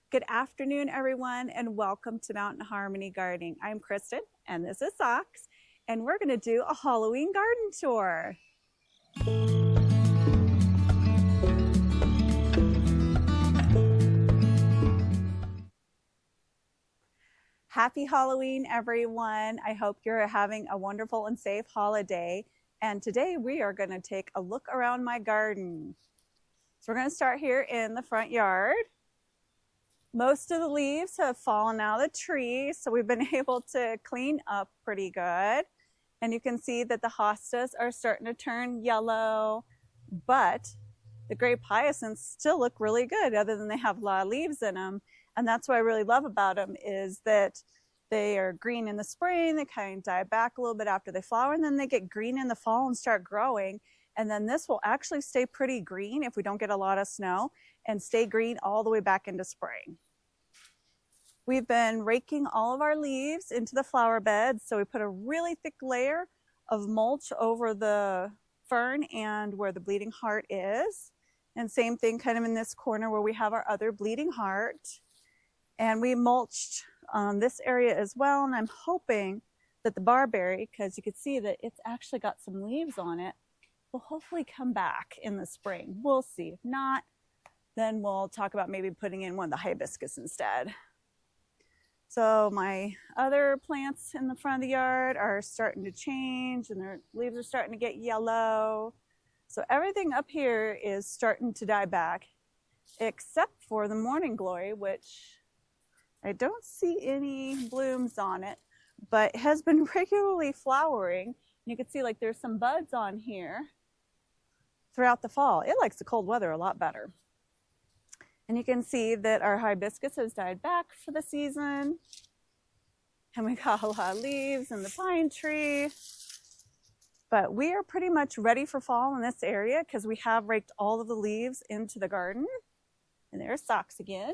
Good afternoon, everyone, and welcome to Mountain Harmony Gardening. I'm Kristen, and this is Sox, and we're going to do a Halloween garden tour. Happy Halloween, everyone. I hope you're having a wonderful and safe holiday. And today we are going to take a look around my garden. So we're going to start here in the front yard. Most of the leaves have fallen out of the tree, so we've been able to clean up pretty good. And you can see that the hostas are starting to turn yellow, but the grape hyacinths still look really good, other than they have a lot of leaves in them. And that's what I really love about them, is that they are green in the spring, they kind of die back a little bit after they flower, and then they get green in the fall and start growing. And then this will actually stay pretty green if we don't get a lot of snow, and stay green all the way back into spring. We've been raking all of our leaves into the flower beds, so we put a really thick layer of mulch over the fern and where the bleeding heart is. And same thing kind of in this corner where we have our other bleeding heart. And we mulched this area as well, and I'm hoping that the barberry, because you can see that it's actually got some leaves on it, will hopefully come back in the spring. We'll see. If not, then we'll talk about maybe putting in one of the hibiscus instead. So my other plants in the front of the yard are starting to change, and their leaves are starting to get yellow. So everything up here is starting to die back, except for the morning glory, which I don't see any blooms on it, but it has been regularly flowering. You can see like there's some buds on here throughout the fall. It likes the cold weather a lot better. And you can see that our hibiscus has died back for the season. And we got a lot of leaves in the pine tree. But we are pretty much ready for fall in this area because we have raked all of the leaves into the garden. And there's Sox again.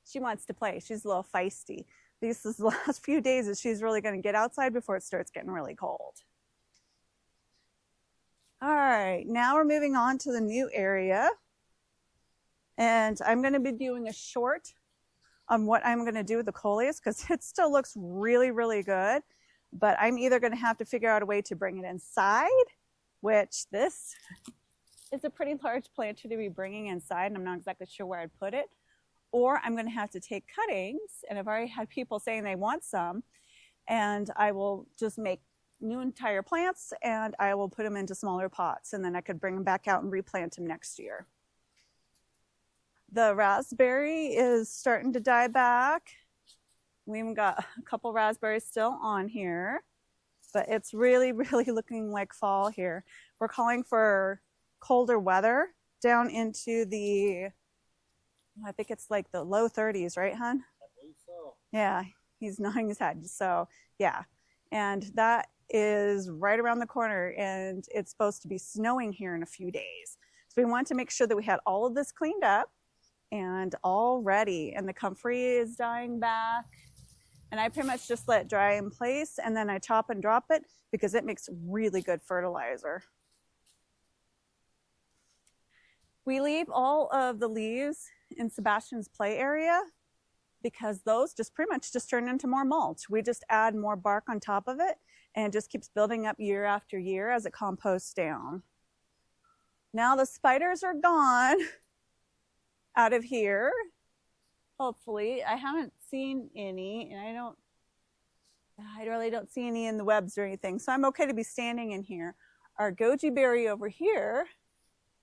She wants to play. She's a little feisty. This is the last few days that she's really going to get outside before it starts getting really cold. All right, now we're moving on to the new area. And I'm going to be doing a short on what I'm going to do with the coleus because it still looks really, really good. But I'm either going to have to figure out a way to bring it inside, which this is a pretty large planter to be bringing inside, and I'm not exactly sure where I'd put it. Or I'm going to have to take cuttings, and I've already had people saying they want some, and I will just make new entire plants, and I will put them into smaller pots, and then I could bring them back out and replant them next year. The raspberry is starting to die back. We even got a couple raspberries still on here, but it's really, really looking like fall here. We're calling for colder weather down into the, I think it's like the low 30s, right, hon? I believe so. Yeah, he's nodding his head. So, yeah. And that is right around the corner, and it's supposed to be snowing here in a few days. So we want to make sure that we had all of this cleaned up and all ready. And the comfrey is dying back. And I pretty much just let it dry in place, and then I chop and drop it because it makes really good fertilizer. We leave all of the leaves in Sebastian's play area because those just pretty much just turn into more mulch. We just add more bark on top of it, and it just keeps building up year after year as it composts down. Now the spiders are gone out of here. Hopefully. I haven't seen any, and I really don't see any in the webs or anything, so I'm okay to be standing in here. Our goji berry over here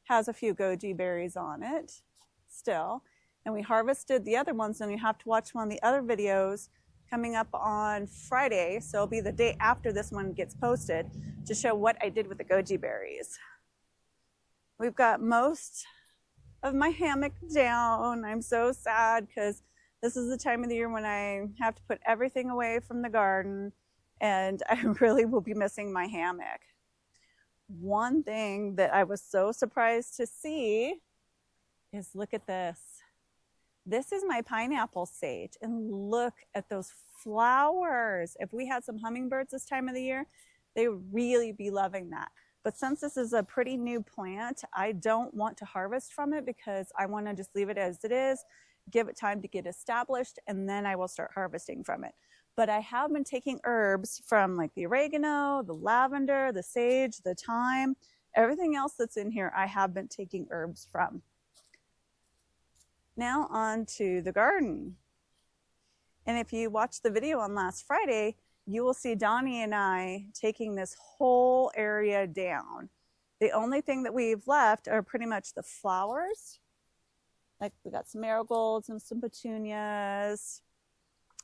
has a few goji berries on it still, and we harvested the other ones, and you have to watch one of the other videos coming up on Friday, so it'll be the day after this one gets posted, to show what I did with the goji berries. We've got most of my hammock down. I'm so sad because this is the time of the year when I have to put everything away from the garden, and I really will be missing my hammock. One thing that I was so surprised to see is, look at this. This is my pineapple sage, and look at those flowers. If we had some hummingbirds this time of the year, they would really be loving that. But since this is a pretty new plant, I don't want to harvest from it because I want to just leave it as it is give it time to get established, and then I will start harvesting from it. But I have been taking herbs from like the oregano, the lavender, the sage, the thyme, everything else that's in here, I have been taking herbs from. Now on to the garden. And if you watched the video on last Friday, you will see Donnie and I taking this whole area down. The only thing that we've left are pretty much the flowers. Like we got some marigolds and some petunias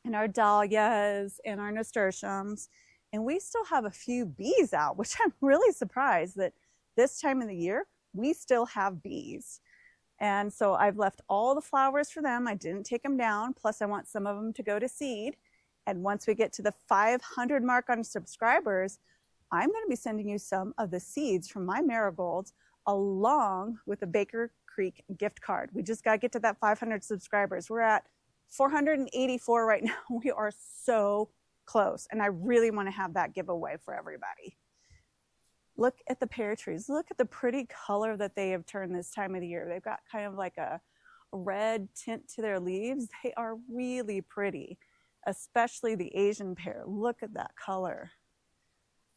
and our dahlias and our nasturtiums. And we still have a few bees out, which I'm really surprised that this time of the year, we still have bees. And so I've left all the flowers for them. I didn't take them down. Plus I want some of them to go to seed. And once we get to the 500 mark on subscribers, I'm going to be sending you some of the seeds from my marigolds along with a Baker Creek gift card. We just got to get to that 500 subscribers. We're at 484 right now. We are so close. And I really want to have that giveaway for everybody. Look at the pear trees. Look at the pretty color that they have turned this time of the year. They've got kind of like a red tint to their leaves. They are really pretty, especially the Asian pear. Look at that color.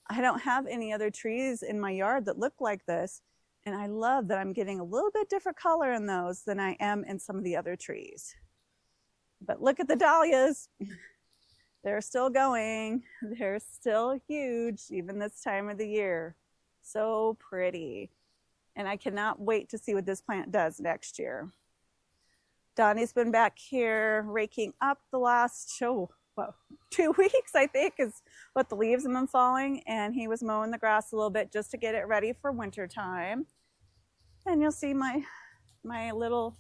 I don't have any other trees in my yard that look like this, and I love that I'm getting a little bit different color in those than I am in some of the other trees. But look at the dahlias. They're still going. They're still huge even this time of the year. So pretty. And I cannot wait to see what this plant does next year. Donnie's been back here raking up the last 2 weeks, I think, is what the leaves have been falling. And he was mowing the grass a little bit just to get it ready for winter time. And you'll see my little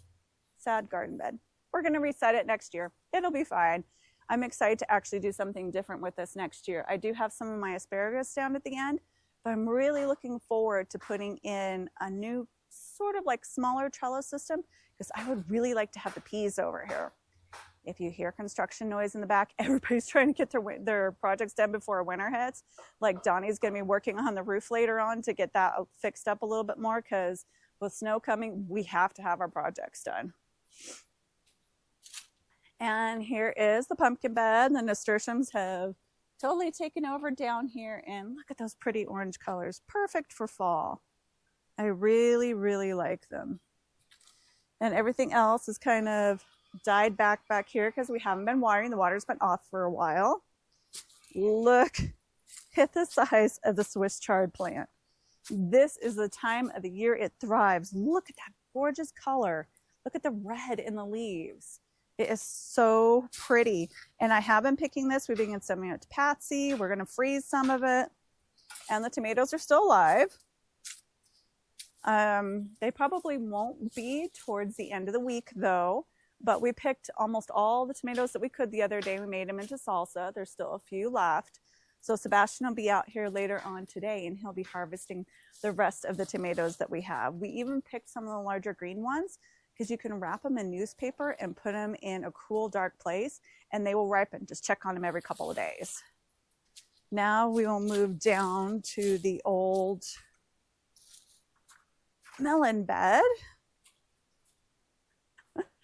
sad garden bed. We're going to reset it next year. It'll be fine. I'm excited to actually do something different with this next year. I do have some of my asparagus down at the end, but I'm really looking forward to putting in a new sort of like smaller trellis system because I would really like to have the peas over here. If you hear construction noise in the back, everybody's trying to get their projects done before winter hits. Like Donnie's going to be working on the roof later on to get that fixed up a little bit more because with snow coming, we have to have our projects done. And here is the pumpkin bed. The nasturtiums have totally taken over down here. And look at those pretty orange colors. Perfect for fall. I really, really like them. And everything else is kind of died back here because we haven't been watering. The water's been off for a while. Look at the size of the Swiss chard plant. This is the time of the year it thrives. Look at that gorgeous color. Look at the red in the leaves. It is so pretty. And I have been picking this. We've been sending it to Patsy. We're going to freeze some of it. And the tomatoes are still alive. They probably won't be towards the end of the week though. But we picked almost all the tomatoes that we could the other day. We made them into salsa. There's still a few left. So Sebastian will be out here later on today and he'll be harvesting the rest of the tomatoes that we have. We even picked some of the larger green ones because you can wrap them in newspaper and put them in a cool, dark place and they will ripen. Just check on them every couple of days. Now we will move down to the old melon bed.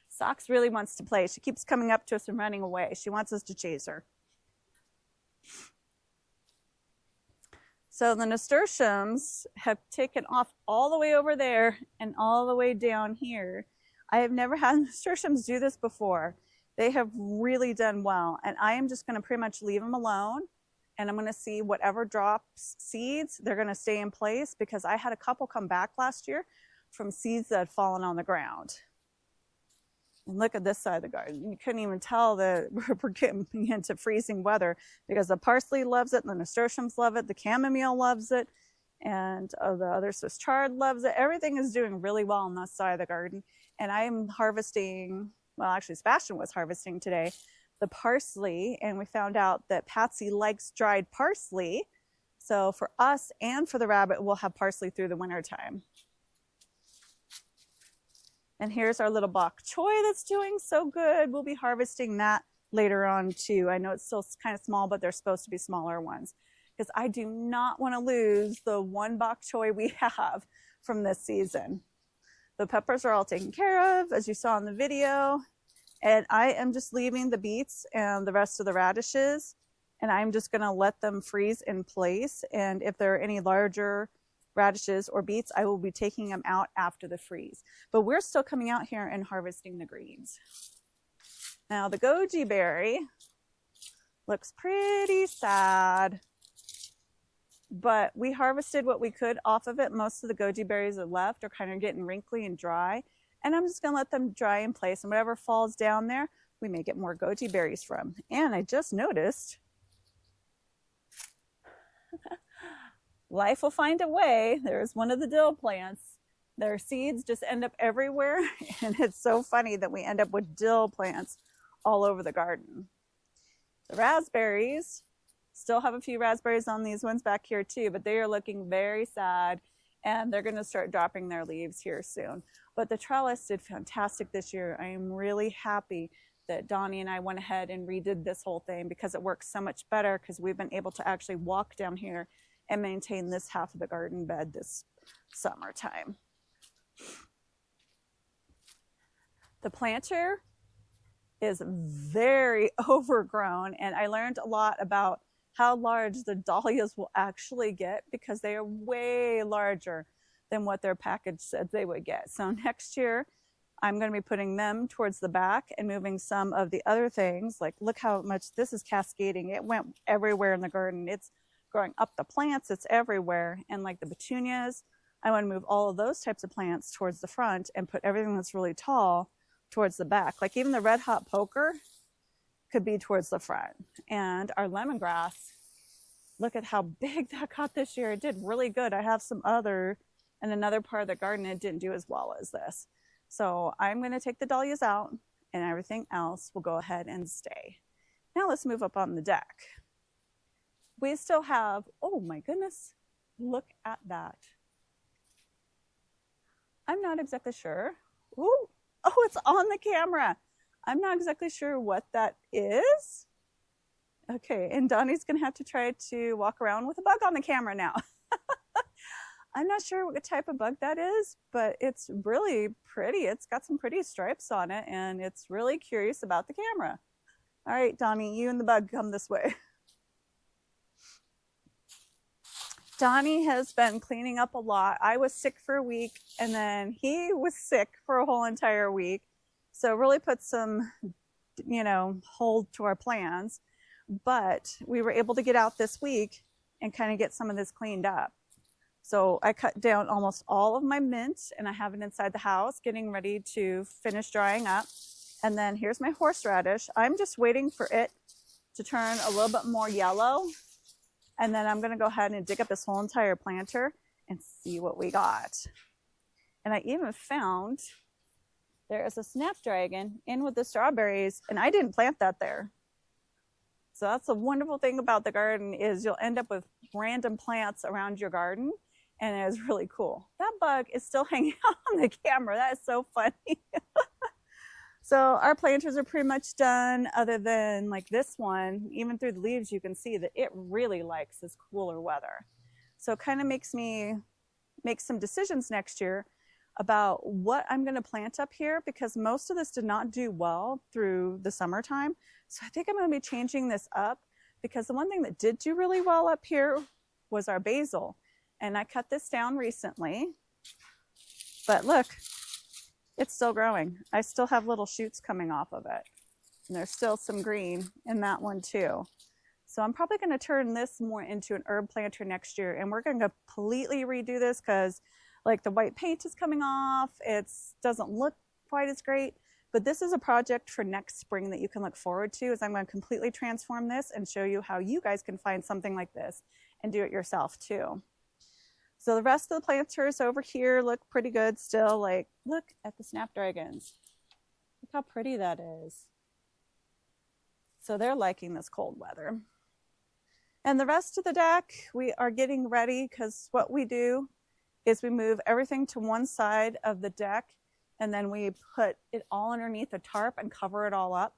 Socks really wants to play. She keeps coming up to us and running away. She wants us to chase her. So the nasturtiums have taken off all the way over there and all the way down here. I have never had nasturtiums do this before. They have really done well. And I am just going to pretty much leave them alone. And I'm going to see whatever drops seeds, they're going to stay in place because I had a couple come back last year from seeds that had fallen on the ground. And look at this side of the garden. You couldn't even tell that we're getting into freezing weather because the parsley loves it, the nasturtiums love it, the chamomile loves it, and the other Swiss chard loves it. Everything is doing really well on this side of the garden. And I am harvesting, well, actually Sebastian was harvesting today, the parsley, and we found out that Patsy likes dried parsley. So for us and for the rabbit, we'll have parsley through the winter time. And here's our little bok choy that's doing so good. We'll be harvesting that later on too. I know it's still kind of small, but they're supposed to be smaller ones because I do not want to lose the one bok choy we have from this season. The peppers are all taken care of, as you saw in the video. And I am just leaving the beets and the rest of the radishes, and I'm just going to let them freeze in place. And if there are any larger radishes or beets, I will be taking them out after the freeze. But we're still coming out here and harvesting the greens. Now the goji berry looks pretty sad, but we harvested what we could off of it. Most of the goji berries are left are kind of getting wrinkly and dry, and I'm just going to let them dry in place, and whatever falls down there, we may get more goji berries from. And I just noticed life will find a way. There's one of the dill plants. Their seeds just end up everywhere, and it's so funny that we end up with dill plants all over the garden. The raspberries, still have a few raspberries on these ones back here too, but they are looking very sad, and they're going to start dropping their leaves here soon. But the trellis did fantastic this year. I am really happy that Donnie and I went ahead and redid this whole thing, because it works so much better, because we've been able to actually walk down here and maintain this half of the garden bed this summertime. The planter is very overgrown, and I learned a lot about how large the dahlias will actually get, because they are way larger than what their package said they would get. So next year, I'm going to be putting them towards the back and moving some of the other things. Like, look how much this is cascading. It went everywhere in the garden. It's growing up the plants. It's everywhere. And like the petunias, I want to move all of those types of plants towards the front and put everything that's really tall towards the back. Like even the red hot poker could be towards the front. And our lemongrass, look at how big that got this year. It did really good. I have some other in another part of the garden. It didn't do as well as this. So I'm going to take the dahlias out, and everything else will go ahead and stay. Now let's move up on the deck. We still have, oh my goodness, look at that. I'm not exactly sure. Ooh, oh, it's on the camera. I'm not exactly sure what that is. Okay, and Donnie's gonna have to try to walk around with a bug on the camera now. I'm not sure what type of bug that is, but it's really pretty. It's got some pretty stripes on it, and it's really curious about the camera. All right, Donnie, you and the bug come this way. Donnie has been cleaning up a lot. I was sick for a week, and then he was sick for a whole entire week. So really put some, hold to our plans. But we were able to get out this week and kind of get some of this cleaned up. So I cut down almost all of my mint, and I have it inside the house getting ready to finish drying up. And then here's my horseradish. I'm just waiting for it to turn a little bit more yellow. And then I'm going to go ahead and dig up this whole entire planter and see what we got. And I even found there is a snapdragon in with the strawberries, and I didn't plant that there. So that's the wonderful thing about the garden, is you'll end up with random plants around your garden, and it is really cool. That bug is still hanging out on the camera. That is so funny. So our planters are pretty much done, other than like this one. Even through the leaves, you can see that it really likes this cooler weather. So it kind of makes me make some decisions next year about what I'm going to plant up here, because most of this did not do well through the summertime. So I think I'm going to be changing this up, because the one thing that did do really well up here was our basil. And I cut this down recently, but look, it's still growing. I still have little shoots coming off of it. And there's still some green in that one too. So I'm probably going to turn this more into an herb planter next year. And we're going to completely redo this, because like the white paint is coming off. It doesn't look quite as great. But this is a project for next spring that you can look forward to, is I'm going to completely transform this and show you how you guys can find something like this and do it yourself too. So the rest of the planters over here look pretty good still. Like, look at the snapdragons. Look how pretty that is. So they're liking this cold weather. And the rest of the deck, we are getting ready, because what we do is we move everything to one side of the deck, and then we put it all underneath a tarp and cover it all up.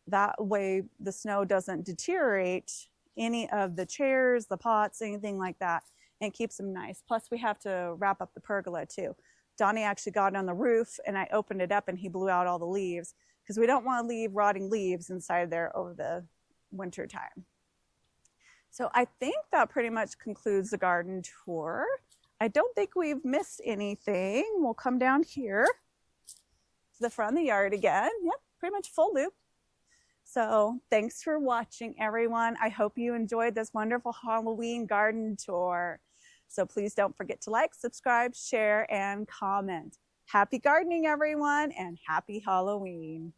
That way the snow doesn't deteriorate any of the chairs, the pots, anything like that, and keeps them nice. Plus we have to wrap up the pergola too. Donnie actually got on the roof, and I opened it up and he blew out all the leaves, because we don't want to leave rotting leaves inside there over the winter time. So I think that pretty much concludes the garden tour. I don't think we've missed anything. We'll come down here to the front of the yard again. Yep, pretty much full loop. So thanks for watching, everyone. I hope you enjoyed this wonderful Halloween garden tour. So please don't forget to like, subscribe, share, and comment. Happy gardening, everyone, and happy Halloween.